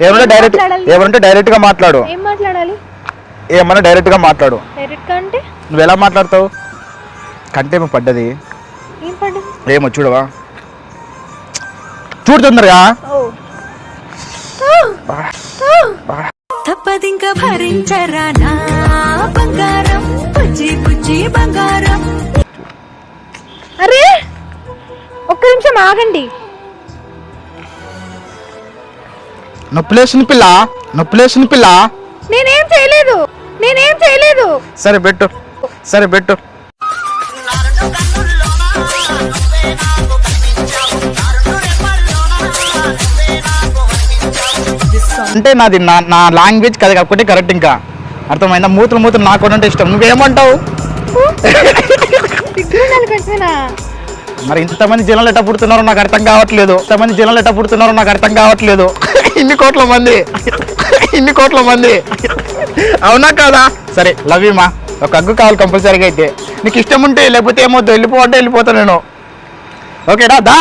ఏమంటే డైరెక్ట్ గా మాట్లాడు. ఏం మాట్లాడాలి? ఏమన్నా డైరెక్ట్ గా మాట్లాడు. డైరెక్ట్ గా అంటే నువ్వు ఎలా మాట్లాడతావు? కంటేమో పడ్డది. ఏం పడ్డది? ఏమో చూడవా, చూడు తొందరగా. తప్పదింక భరించరా నా బంగారం, పుచ్చి పుచ్చి బంగారం. అరే ఒక్క నిమిషం ఆగండి. నొప్పిలేసిన పిల్ల. నేనేం చేయలేదు. సరే పెట్టు. అంటే నాది నా లాంగ్వేజ్ కదా కాబట్టి కరెక్ట్. ఇంకా అర్థమైందా? మూతులు నాకు కూడా అంటే ఇష్టం. నువ్వేమంటావు? మరి ఇంతమంది జనాలు ఎట్లా పుడుతున్నారో నాకు అర్థం కావట్లేదు. ఇన్ని కోట్ల మంది అవునా కాదా? సరే లవ్ యూ మా. ఒక అగ్గు కావాలి కంపల్సరీగా. అయితే నీకు ఇష్టం ఉంటే, లేకపోతే ఏమొద్దు, వెళ్ళిపోతా నేను. ఓకేనా? దా.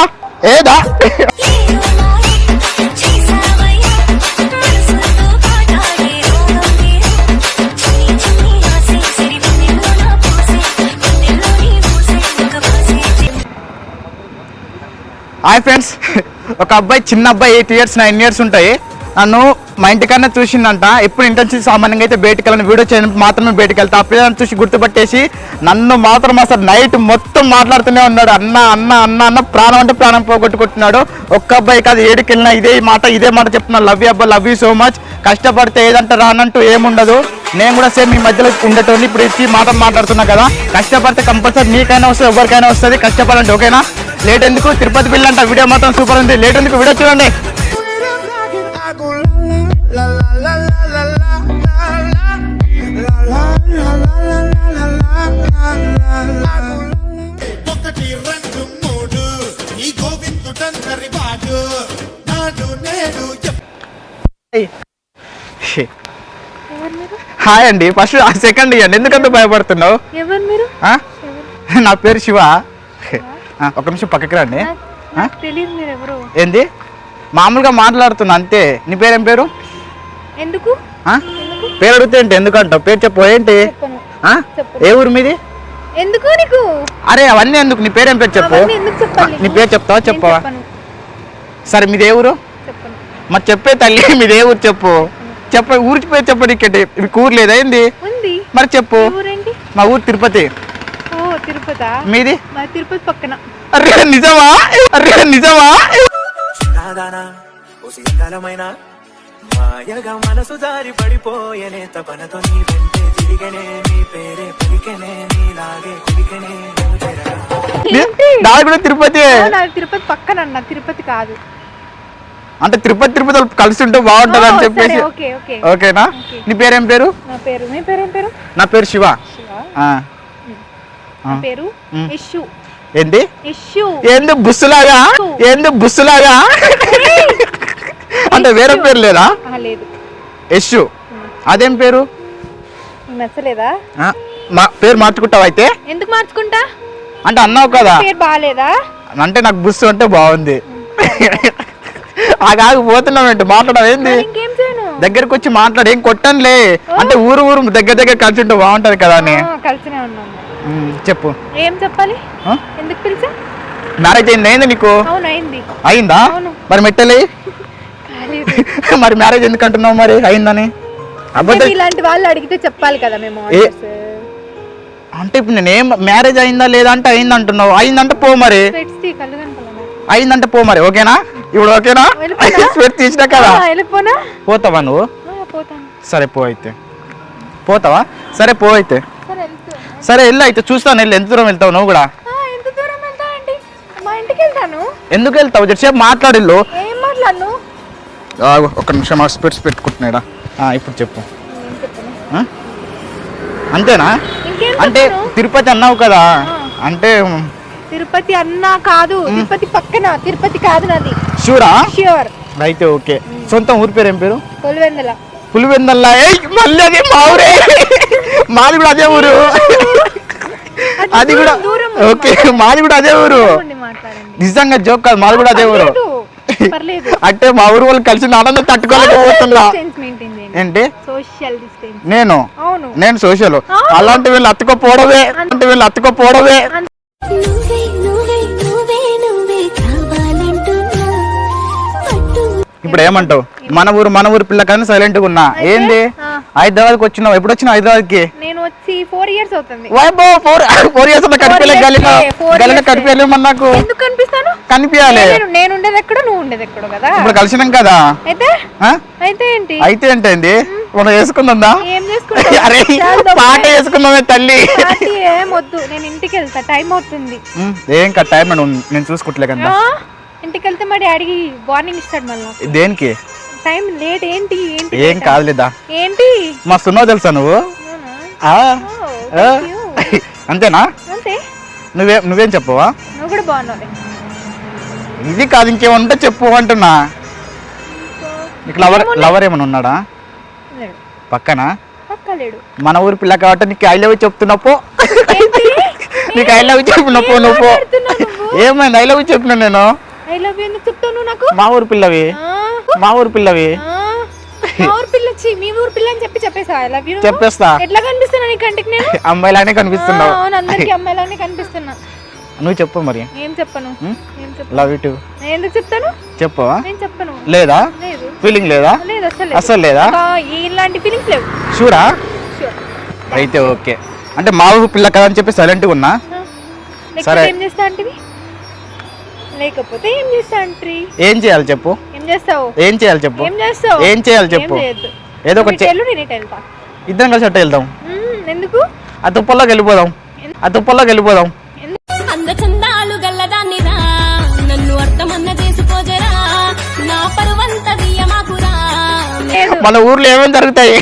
హాయ్ ఫ్రెండ్స్, ఒక అబ్బాయి, చిన్న అబ్బాయి, 8 years 9 years ఉంటాయి. నన్ను మా ఇంటికన్నా చూసిందంట. ఎప్పుడు ఇంటర్న్షిప్ సామాన్యంగా అయితే బయటకు వెళ్ళని, వీడియో చేయడానికి మాత్రమే బయటకు వెళ్తా. అప్పుడే నన్ను చూసి గుర్తుపట్టేసి నన్ను మాత్రం అసలు నైట్ మొత్తం మాట్లాడుతూనే ఉన్నాడు. అన్న ప్రాణం అంటే ప్రాణం పోగొట్టుకుంటున్నాడు. ఒక్క అబ్బాయి కాదు, ఏడికి వెళ్ళినా ఇదే మాట చెప్తున్నాను. లవ్ యూ అబ్బా, లవ్ యూ సో మచ్. కష్టపడితే ఏదంటే రానంటూ ఏముండదు. నేను కూడా సేమ్ మీ మధ్యలో ఉండేటోని ఇప్పుడు ఇచ్చి మాట్లాడుతున్నా కదా. కష్టపడితే కంపల్సరీ నీకైనా వస్తుంది, ఎవరికైనా వస్తుంది. కష్టపడండి. ఓకేనా? లేట్ ఎందుకు? తిరుపతి పిల్ల అంట. వీడియో మాత్రం సూపర్ ఉంది. లేట్ ఎందుకు? వీడియో చూడండి. హాయ్ అండి. ఫస్ట్ సెకండ్ ఇవ్వండి. ఎందుకంత భయపడుతున్నావు? నా పేరు శివ. ఒక నిమిషం పక్కకి రండి. ఏంది? మామూలుగా మాట్లాడుతున్నా అంతే. నీ పేరేం పేరు? ఎందుకు పేరు అడిగితే ఏంటి? ఎందుకంటావు? పేరు చెప్పు. ఏంటి? ఏ ఊరు మీది? ఎందుకు నీకు? అరే అవన్నీ ఎందుకు? నీ పేరేం పేరు చెప్పు. నీ పేరు చెప్తావా? చెప్పవా? సరే మీది ఏ ఊరు? మరి చెప్పే తల్లి, మీది ఏ ఊరు చెప్పు. ఊరికి పేరు చెప్పండి. ఇక్కడ ఊరు లేదా ఏంది? మరి చెప్పు. మా ఊరు తిరుపతి. మీది? తిరుపతి పక్కన. అరే నిజమా? మనసు జారి పడిపోయనే తపనతో నీ వెంటే తిరిగనే, నీ పేరే పలికెనే, నీలాగే కులికెనే. కూడా తిరుపతి. తిరుపతి పక్కన అన్న, తిరుపతి కాదు. అంటే తిరుపతి కలిసి ఉంటే బాగుంటది అని చెప్పేసి. ఓకేనా? నీ పేరేం పేరు? నా పేరు శివ. ఏంది? బుస్సులాగా అంటే వేరే పేరు లేదా? యశు. అదేం పేరు? మా పేరు మార్చుకుంటావా? అయితే ఎందుకు మార్చుకుంటా అంటే అన్నావు కదా. అంటే నాకు బుస్సు అంటే బాగుంది. ఆగిపోతున్నావు మాట్లాడవు ఏంది? దగ్గరకు వచ్చి మాట్లాడు. ఏం కొట్టనులే. అంటే ఊరు దగ్గర కలిసి ఉంటే బాగుంటది కదా అని. చెప్పు. ఏం చెప్పాలి? ఎందుకు పిలిచా? మ్యారేజ్ అయింది నీకు? అయిందా? మరి మెట్టలే. మరి మ్యారేజ్ ఎందుకు అంటున్నావు? మరి అయిందని ఇలాంటి వాళ్ళు అడిగితే చెప్పాలి కదా మేము. అంటే ఇప్పుడు నేనేం మ్యారేజ్ అయిందా లేదా అంటే అయింది అంటున్నావు. అయిందంటే పో మరి. అయిందంటే పో మరి. ఓకేనా? ఇప్పుడు ఓకేనా? తీసినా కదా. పోతావా నువ్వు? సరే పో అయితే. పోతావా? సరే పో అయితే. సరే వెళ్ళు అయితే. చూస్తాను వెళ్ళు. ఎంత దూరం వెళ్తావు నువ్వు కూడా? ఎందుకు వెళ్తావు? జరసేపు మాట్లాడిల్లు. ఒక నిమిషం స్పెట్స్ పెట్టుకుంటున్నాడా. ఇప్పుడు చెప్పు. అంతేనా? అంటే తిరుపతి అన్నావు కదా. అంటే తిరుపతి అన్నా కాదు, తిరుపతి పక్కన. తిరుపతి కాదు నాది. షూరా? ష్యూర్. అయితే ఓకే. సొంతం ఊరి పేరు ఏం పేరు? పులివెందల. మళ్ళీ అదే మా ఊరే. మాది కూడా అదే ఊరు. అది కూడా ఓకే. మాది కూడా అదే ఊరు. నిజంగా జోక్ కాదు. మాది కూడా అదే ఊరు. పర్లేదు. అంటే మా ఊరు వాళ్ళు కలిసి ఆనందం తట్టుకోలేకపోతున్నా. మెయింటైన్ చేయండి. ఏంటి సోషల్ డిస్టెన్స్. నేను సోషల్ అలాంటి వీళ్ళు అత్తుకోపోవడమే నువ్వే నువ్వే నువ్వే నువ్వే కావాలంటున్నా పట్టు ఇప్పుడు ఏమంటావు? మన ఊరు పిల్ల కానీ సైలెంట్ గా ఉన్నా. ఏంది హైదరాబాద్ కి వచ్చినావు? ఎప్పుడు వచ్చినావు హైదరాబాద్ కి? నేను వచ్చి 4 years అవుతుంది. 4 years కనిపించలేమన్నా నాకు. ఎందుకు కనిపిస్తాను? కనిపించాలి. నేను ఉండేది ఎక్కడో, నువ్వు ఉండేది ఎక్కడో కదా. ఇప్పుడు కలిసినాం కదా. అయితే ఏంటి? అయితే ఏంటండి మనం వేసుకుందా? ఏం చేసుకుంటా? అరే పాట వేసుకుందామే తల్లి. ఏమొద్దు, నేను ఇంటికి వెళ్తా, టైం అవుతుంది. ఏం టైం నేను చూసుకుంటలే కదా. ఇంటికి వెళ్తే మా డాడీ వార్నింగ్ ఇస్తాడు మళ్ళీ. దేనికి? Time late. ఏంటి ఏంటి? ఏం కాదులేదా. ఏంటి మా సున్నావు తెలుసా నువ్వు? అంతేనా? అంతే. నువ్వేం చెప్పవా? నువ్వు కూడా బాగున్నావు. ఇది కాదు ఇంకేమన్నా చెప్పు అంటున్నా. నీకు లవర్ ఏమైనా ఉన్నాడా పక్కన? లేడు. మన ఊరు పిల్ల కాబట్టి నీకు ఐ లవ్ చెప్తున్నపో. నీకు ఐ లవ్ చెప్పినపో నువ్వు. ఏమైంది? ఐ లవ్ చెప్పిన నేను. ఐ లవ్ యూ ఎందుకు చెప్తావు నువ్వు నాకు? మా ఊరు పిల్లవి. మా ఊరు పిల్ల వచ్చి మీ ఊరు పిల్ల అని చెప్పేసా ఐ లవ్ యూ. చెప్పేస్తా. ఎట్లా కనిపిస్తున్నా నీ కంటికి నేను? అమ్మాయిలానే కనిపిస్తున్నావు. అందరికి అమ్మాయిలానే కనిపిస్తున్నా. నువ్వు చెప్పు మరి. ఏం చెప్పను? Love you two. నేను ఎందుకు చెప్తాను? చెప్పవా? నేను చెప్పను. లేదా? లేదు. ఫీలింగ్ లేదా? లేదు అసలు లేదా? ఇలాంటి ఫీలింగ్స్ లేవు. షూరా? అయితే ఓకే. అంటే మా ఊరు పిల్ల కదా అని చెప్పి సైలెంట్ గా ఉన్నా. సరే. ఏం చేస్తా అంటివి? లేకపోతే ఏం చేస్తా అంట్రీ? ఏం చేయాలి చెప్పు? ఏం చేస్తావు? ఏం చేయాలి చెప్పు? ఏం చేస్తావు? ఏం చేయాలి చెప్పు? ఏదో ఒకటి ఇద్దరం కలిసి అట్ట వెళ్దాం. ఎందుకు? ఆ తుప్పల్లోకి వెళ్ళిపోదాం. అందచందాలు గల్లదాన్నిరా నన్ను అర్థమన్న చేసుకోజరా నా పరువంత దియమాకురా. మన ఊర్లో ఏమేమి జరుగుతాయి?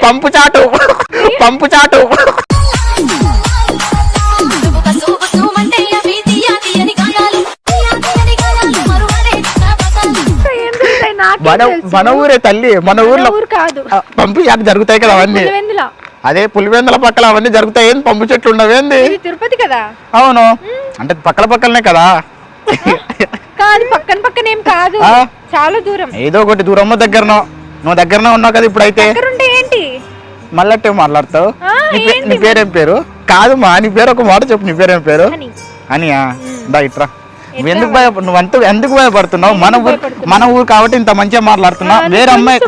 పంపు చాటు. మన ఊరే తల్లి. మన ఊర్లో పంపు చాటు జరుగుతాయి కదా అవన్నీ. అదే పులివెందుల పక్కల అవన్నీ జరుగుతాయి. ఏంది పంపు చెట్లు ఉండవేంది? తిరుపతి కదా. అవును. అంటే పక్కనే కదా. కాదు, పక్కన ఏం కాదు, చాలా దూరం. ఏదో ఒకటి దూరమో దగ్గరనో. నువ్వు దగ్గరనే ఉన్నావు కదా ఇప్పుడైతే. ఏంటి మళ్ళీ మాట్లాడతావు? నీ పేరేం పేరు? కాదు మా నీ పేరు ఒక మాట చెప్పు. నీ పేరేం పేరు? అనియా? దా ఇట్రా. నువ్వు ఎందుకు భయపడుతున్నావు? మన ఊరు కాబట్టి ఇంత మంచిగా మాట్లాడుతున్నా. వేరే అమ్మాయి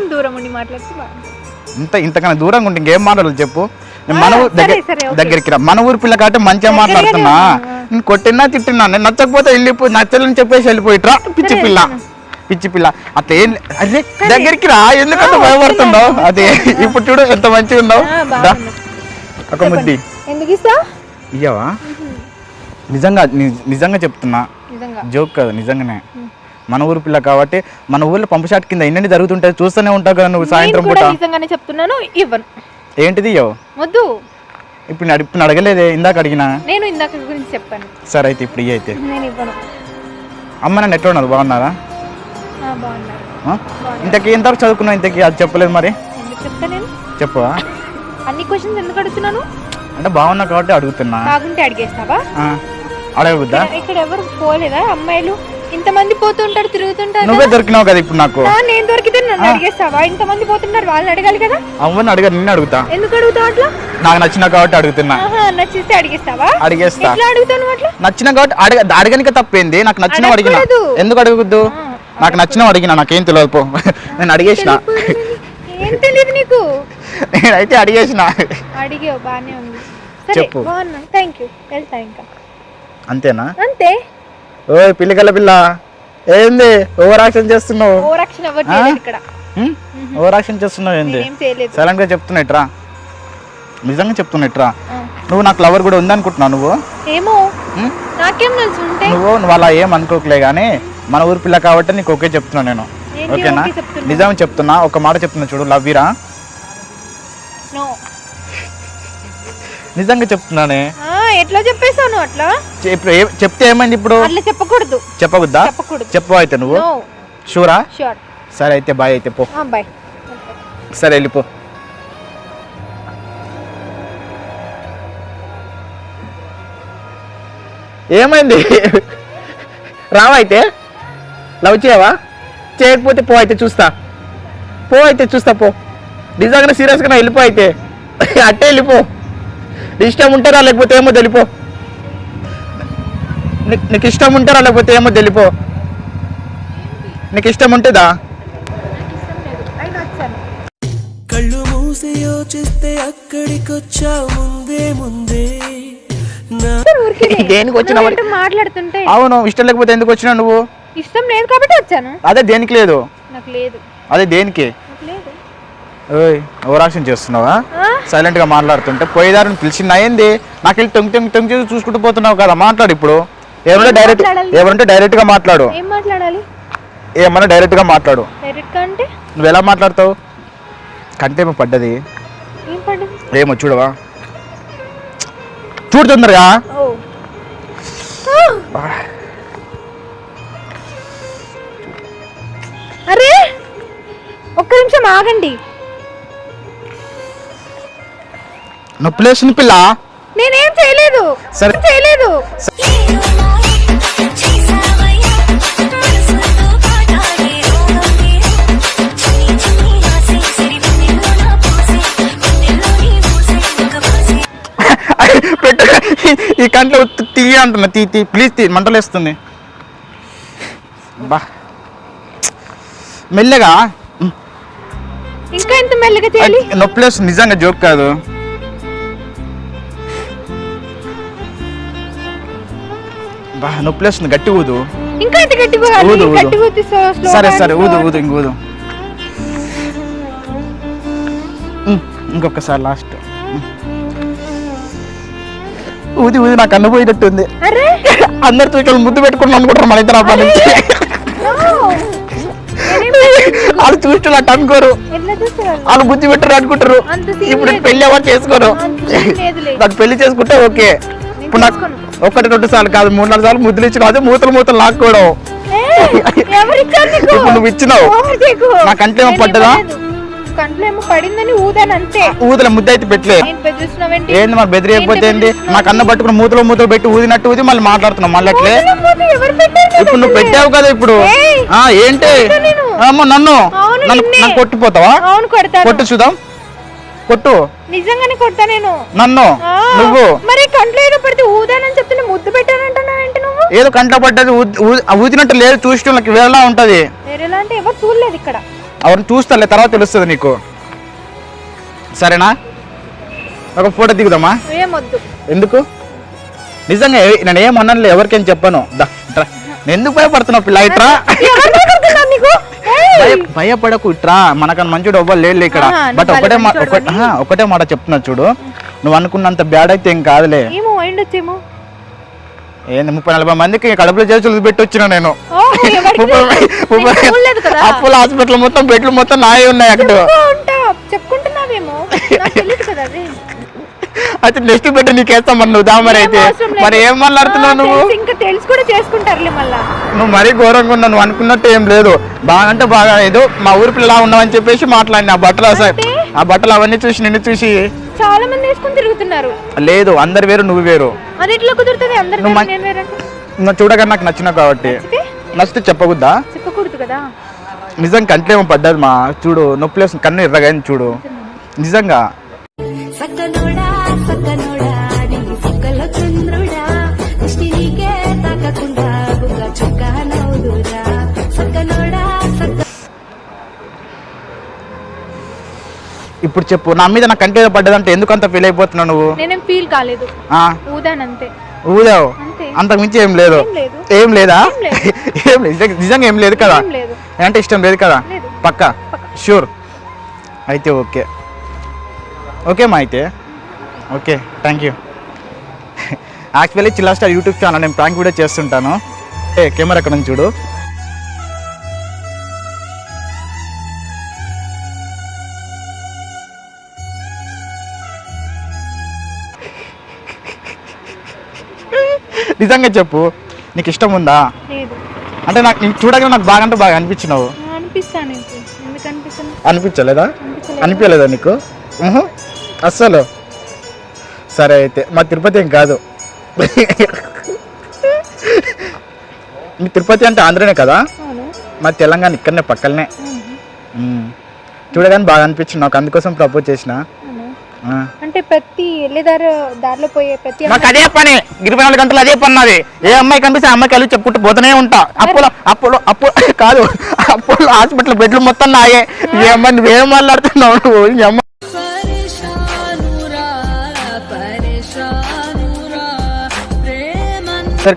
ఇంతకన్నా దూరంగా ఉంటే ఇంకేం మాట్లాడాలి చెప్పు? మన ఊరు దగ్గరికి రా. మన ఊరు పిల్ల కాబట్టి మంచిగా మాట్లాడుతున్నా. నేను కొట్టినా తిట్టినా, నేను నచ్చకపోతే వెళ్ళిపోయి నచ్చలని చెప్పేసి వెళ్ళిపోయిట్రా. పిచ్చి పిల్ల అట్లా ఏం. అదే దగ్గరికి రా. ఎందుకంత భయపడుతున్నావు? అదే ఇప్పుడు చూడు ఎంత మంచిగా ఉన్నావు. ఒక ముద్ది ఇయ్యవా? నిజంగా చెప్తున్నా, జోక్ కాదు, నిజంగానే. మన ఊరు పిల్ల కాబట్టి మన ఊర్లో పంపు షాట్ కింద ఎన్ని జరుగుతుంటాయి చూస్తూనే ఉంటావు కదా నువ్వు సాయంత్రం పూట. చెప్తున్నాను, ఇవ్వను. ఏంటిది ఇవ్వవు? వద్దు. ఇప్పుడు అడగలేదే, ఇందాక అడిగినా. నేను ఇందాక గురించి చెప్పాను. సరే అయితే ఇప్పుడు అయితే నేను ఇవ్వను. అమ్మ నన్ను ఎట్లా ఉన్నారు? బాగున్నారా? ఇంతకీ ఎంతవరకు చదువుకున్నావు? ఇంతకీ అది చెప్పలేదు మరి. చెప్పవా? అన్ని క్వశ్చన్స్ ఎందుకు అడుగుతున్నాను? అంటే బాగున్నా కాబట్టి అడుగుతున్నా. బాగుంటే అడిగేస్తావా? అడగబుద్దా? ఇక్కడ ఎవరు పోలేదా అమ్మాయిలు? ఇంతమంది పోతుంటారు, తిరుగుతుంటారు. నువ్వే దొరికినావు కదా ఇప్పుడు నాకు. నేను దొరికితే నన్ను అడిగేస్తావా? ఇంతమంది పోతుంటారు, వాళ్ళని అడగాలి కదా. అమ్మని అడగ, నిన్ను అడుగుతా. ఎందుకు అడుగుతావు అట్లా? నాకు నచ్చిన కాబట్టి అడుగుతున్నా. నచ్చితే అడిగేస్తావా? అడిగేస్తా. ఎట్లా అడుగుతాను అట్లా? నచ్చిన కాబట్టి అడగనిక తప్పేంది? నాకు నచ్చిన అడిగినా. ఎందుకు అడగద్దు? నాకు నచ్చిన అడిగినా, నాకేం తెలియదు పో. నేను అడిగేసిన. ఏం తెలియదు నీకు? నేనైతే అడిగేసిన. అడిగావు, బానే ఉంది. చెప్పు. బాగున్నా, థ్యాంక్ యూ. వెళ్తా ఇంకా. అంతేనా? అంతే. ఓ పిల్లకల్ల పిల్ల, ఏంది ఓవర్ యాక్షన్ చేస్తున్నావు? ఓవర్ యాక్షన్ ఎవరు చేయలేదు ఇక్కడ. ఓవర్ యాక్షన్ చేస్తున్నావు ఏంది? సైలెంట్ గా చెప్తున్నట్రా. నిజంగా చెప్తున్నట్రా. నువ్వు నాకు లవర్ కూడా ఉందనుకుంటున్నావు నువ్వు? ఏమో, నాకేం తెలుసు. నువ్వు అలా ఏం అనుకోకలే గానీ మన ఊరు పిల్ల కాబట్టి నీకు ఓకే చెప్తున్నా నేను. ఓకేనా? నిజం చెప్తున్నా, ఒక మాట చెప్తున్నా చూడు, లవ్ యూరా? నిజంగా చెప్తున్నానే. ఎట్లా చెప్పేసావు నువ్వు? అట్లా చెప్తే ఏమైంది ఇప్పుడు? అట్లా చెప్పకూడదు. చెప్పవద్దా? చెప్పు అయితే నువ్వు. షూరా? షూర్. సరే అయితే బాయ్. అయితే పో. బాయ్. సరే వెళ్ళిపో. ఏమైంది? రావైతే లవ్ చేయవా? చేయకపోతే పో అయితే చూస్తా, పో అయితే చూస్తా, పో. నిజంగానే సీరియస్గా వెళ్ళిపో అయితే, అట్టే వెళ్ళిపో. ఇష్టం ఉంటారా లేకపోతే ఏమో తెలిపో. నీకు ఇష్టం ఉంటారా లేకపోతే ఏమో తెలిపో. నీకు ఇష్టం ఉంటుందా? కళ్ళు మూసి యోచిస్తే అక్కడికొచ్చా ముందే ముందే దేనికి వచ్చినా మాట్లాడుతుంటే? అవును, ఇష్టం లేకపోతే ఎందుకు వచ్చినా నువ్వు? ఇష్టం లేదు కాబట్టి వచ్చాను. అదే దేనికి లేదు? నాకు లేదు. అదే దేనికి? లేదు. ఓయ్ ఓవరాక్షన్ చేస్తున్నావా? సైలెంట్ గా మాట్లాడుతుంటే పోయేదారిని పిలిచినా ఏంది? నాకు వెళ్ళి తొంగి చూసుకుంటూ పోతున్నావు కదా. మాట్లాడు ఇప్పుడు. ఏమంటే డైరెక్ట్ గా మాట్లాడు. ఏం మాట్లాడాలి? ఏమన్నా డైరెక్ట్ గా మాట్లాడు. డైరెక్ట్ గా అంటే నువ్వు ఎలా మాట్లాడతావు? కంటే ఏమో పడ్డది. ఏం పడ్డది? ఏమో చూడవా? చూడు తొందరగా. అరే ఒక్క నిమిషం ఆగండి. నొప్పిలేసిన పిల్ల. నేనేం చేయలేదు. సరే చేయలేదు. పెట్టు ఈ కంట్లో తీయ అంటున్నా. తీ ప్లీజ్ తీ, మంటలేస్తుంది. బా మెల్లగా. ఇంకా ఎంత మెల్లగా చేయాలి? నొప్పిలేస్తుంది నిజంగా, జోక్ కాదు. బా నొప్పిలేస్తుంది, గట్టి ఊదు. ఇంకా ఎంత గట్టిగా ఊదు. సరే ఊదు ఇంక ఊదు. ఇంకొకసారి లాస్ట్ ఊది. నాకు అన్ను పోయినట్టుంది. అందరు చూసి ముద్దు పెట్టుకున్నాను అనుకుంటారు మన ఇద్దరు. అబ్బాయి వాళ్ళు చూసి అట్టు అనుకోరు, వాళ్ళు బుద్ధి పెట్టరు అనుకుంటారు. ఇప్పుడు పెళ్లి ఎవరు చేసుకోరు. నాకు పెళ్లి చేసుకుంటే ఓకే. ఇప్పుడు నాకు 1-2 సార్లు కాదు, 3-4 సార్లు ముద్దులు ఇచ్చిన అదే మూతలు లాక్కోవడం. ఇప్పుడు నువ్వు ఇచ్చినావు. నాకంటే ఏమో పడ్డదా? కంట్లో ఏమో పడిందని ఊదాను అంతే. ఊదల ముద్ద అయితే పెట్టలే. ఏంది మరి బెదిరియకపోతే ఏంది? నాకు అన్న పట్టుకుని మూతలు పెట్టి ఊదినట్టు ఊది మళ్ళీ మాట్లాడుతున్నావు. మళ్ళీ అట్లే ఇప్పుడు నువ్వు పెట్టావు కదా. ఇప్పుడు ఏంటి? నన్ను కొట్టిపోతావా? కొట్టు చూద్దాం. కొట్టు. నిజంగానే కొడతా నేను. నన్ను నువ్వు మరి కంట్లో ఏదో పడితే ఊదానని చెప్తే ముద్దు పెట్టానంటున్నావేంటి నువ్వు? ఏదో కంట్లో పడ్డది ఊదినట్టు లేదు. చూసి వాళ్ళకి వేరేలా ఉంటది. వేరేలా అంటే ఎవరు చూడలేదు ఇక్కడ. అవన్నీ చూస్తాలే, తర్వాత తెలుస్తుంది నీకు. సరేనా? ఒక ఫోటో దిగుదామా? ఏమొద్దు. ఎందుకు? నిజంగా నేను ఏమన్నానులే, ఎవరికేం చెప్పాను. ఎందుకు భయపడుతున్నావు పిల్ల? ఇట్రా. భయపడకు, ఇట్రా. మనకన్నా మంచిడు ఎవ్వరు లేదు ఇక్కడ. బట్ ఒకటే మాట చెప్తున్నా చూడు, నువ్వు అనుకున్నంత బ్యాడ్ అయితే ఏం కాదులే. ఏంది 30-40 మందికి కడుపులో చేతులు పెట్టి వచ్చినా నేను. అప్పుల హాస్పిటల్ మొత్తం బెడ్లు మొత్తం నాయే ఉన్నాయి అక్కడ. అయితే నెక్స్ట్ బెడ్ నీకు వేస్తామని నువ్వు దామరి అయితే మరి ఏం మాట్లాడుతున్నావు నువ్వు? నువ్వు మరీ ఘోరంగా ఉన్నావు. నువ్వు అనుకున్నట్టు ఏం లేదు. బాగా అంటే బాగా ఏదో మా ఊరి పిల్లలా ఉన్నావని చెప్పేసి మాట్లాడిన. ఆ బట్టలు అవన్నీ చూసి నిన్ను చూసి చాలా మంది వేసుకొని తిరుగుతున్నారు. లేదు, అందరు వేరు, నువ్వు వేరు. అది ఎట్లా కుదురుతుంది? అందరు నేను వేరు అంటే నువ్వు చూడగా నాకు నచ్చినావు కాబట్టి. నచ్చితే చెప్పకూడదా? చెప్పకూడదు కదా. నిజం కంట్లేమో పడ్డది మా. చూడు నొప్పిలేస్తుంది, కన్ను ఎర్రగాని చూడు. నిజంగా ఇప్పుడు చెప్పు, నా మీద నా కంటే పడ్డదంటే ఎందుకు అంత ఫీల్ అయిపోతున్నావు నువ్వు? నేనేం ఫీల్ కాలేదు. ఊదానంతే. ఊదావు, అంతకు మించి ఏం లేదు. ఏం లేదా? ఏం లేదు, నిజంగా ఏం లేదు కదా? అంటే ఇష్టం లేదు కదా? పక్కా షూర్? అయితే ఓకే మా. అయితే okay, thank you. Actually Chilla star YouTube channel నేను ప్రాంక్ వీడియో చేస్తుంటాను. కెమెరా ఎక్కడ నుంచి చూడు. నిజంగా చెప్పు, నీకు ఇష్టం ఉందా? అంటే నాకు చూడగానే నాకు బాగా అంటే బాగా అనిపించినావు. అనిపించలేదా? అనిపించలేదా నీకు అస్సలు? సరే అయితే మా తిరుపతి ఏం కాదు. మీ తిరుపతి అంటే ఆంధ్రనే కదా? మా తెలంగాణ ఇక్కడనే పక్కనే చూడగానే బాగా అనిపించింది నాకు, అందుకోసం ప్రపోజ్ చేసిన. అంటే ప్రతి దారిలో పోయే ప్రతి నాకు అదే పని 24 గంటలు అదే పని నాది. ఏ అమ్మాయి కనిపిస్తే ఆ అమ్మాయికి వెళ్ళి చెప్పుకుంటూ పోతూనే ఉంటా. అప్పుడు కాదు అప్పుడు హాస్పిటల్ బెడ్లు మొత్తం నాయే. ఏ అమ్మాయి నువ్వేం మాట్లాడుతున్నావు నువ్వు? ఈ అమ్మాయి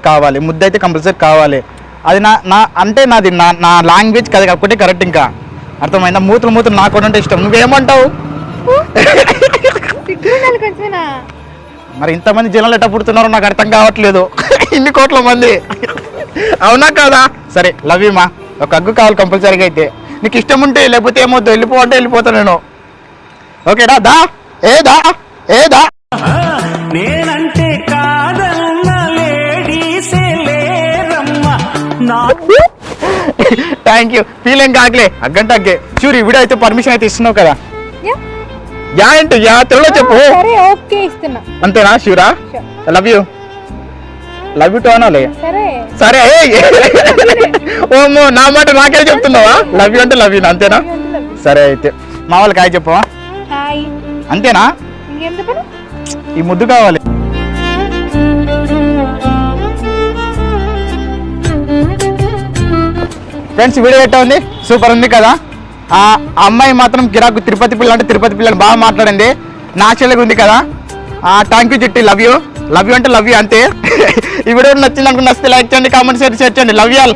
కావాలి, ముద్ద అయితే కంపల్సరీ కావాలి. అది నా అంటే నాది నా లాంగ్వేజ్ కదా కాబట్టి కరెక్ట్. ఇంకా అర్థమైందా? మూతులు నాకు కూడా అంటే ఇష్టం. నువ్వేమంటావు? కొంచెమేనా? మరి ఇంతమంది జనాలు ఎట్ట పుడుతున్నారో నాకు అర్థం కావట్లేదు. ఇన్ని కోట్ల మంది, అవునా కాదా? సరే లవ్ యూ మా. ఒక అగ్గు కావాలి కంపల్సరీగా. అయితే నీకు ఇష్టం ఉంటే, లేకపోతే ఏమవుతుంది వెళ్ళిపోతే వెళ్ళిపోతా నేను. ఓకేడా? దా ఏదా నేనంటే కాదన్న లేడీసే లేరమ్మా నా. Thank you. ఫీలింగ్ కాకలే అగ్గంటే అగ్గే. చూడు ఈ వీడియో అయితే పర్మిషన్ అయితే ఇస్తున్నావు కదా? యా అంటే యా తెలుగులో చెప్పు. సరే ఓకే ఇస్తున్నా. అంతేనా? షూరా? లవ్ యూ టు అనాలి. సరే ఓమో నా మాట నాకే చెప్తున్నావా? లవ్ యూ అంటే లవ్ యూ అంతేనా? సరే అయితే మా వాళ్ళకి హాయ్ చెప్పవా? అంతేనా? ఈ ముద్దు కావాలి. ఫ్రెండ్స్ వీడియో ఎట్టా ఉంది? సూపర్ ఉంది కదా? ఆ అమ్మాయి మాత్రం గిరాకు తిరుపతి పిల్ల అంటే తిరుపతి పిల్లని బాగా మాట్లాడింది. నాచురల్గా ఉంది కదా? థ్యాంక్ యూ చిట్టి. లవ్ యూ అంటే లవ్ యూ అంతే. ఈ వీడియో నచ్చింది అనుకుని నచ్చితే లైక్ చేయండి, కామెంట్ షేర్ చేయండి. Love you all.